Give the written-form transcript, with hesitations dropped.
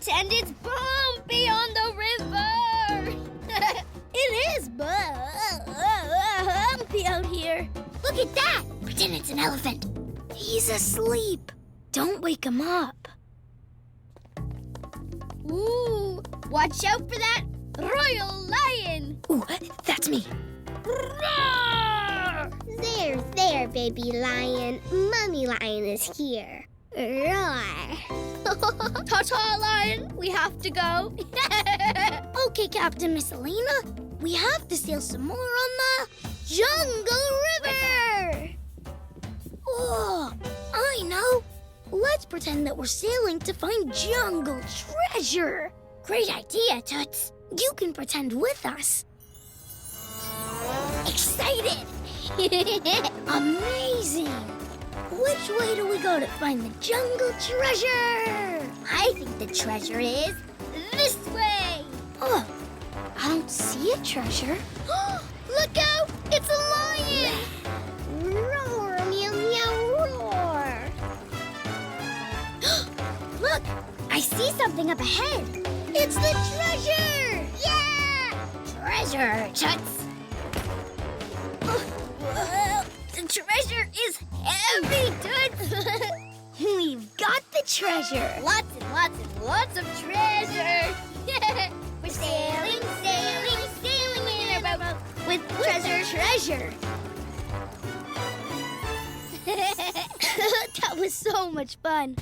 pretend it's bumpy on the river. It is bumpy out here. Look at that. Pretend it's an elephant. He's asleep. Don't wake him up. Ooh, watch out for that royal lion. Ooh, that's me. Roar! There, baby lion. Mommy lion is here. Roar. Ta-ta, lion. We have to go. Okay, Captain Miss Elena. We have to sail some more on the Jungle River. Oh, I know. Let's pretend that we're sailing to find jungle treasure. Great idea, Toots. You can pretend with us. Excited! Amazing! Which way do we go to find the jungle treasure? I think the treasure is this way. Oh, I don't see a treasure. Look out! It's a lion! Roar, meow, meow, roar. Look, I see something up ahead. It's the treasure! Yeah! Treasure, Toots. The treasure is heavy, Toots. We've got the treasure. Lots and lots and lots of treasure. We're sailing, sailing, sailing in our boat with treasure. That was so much fun.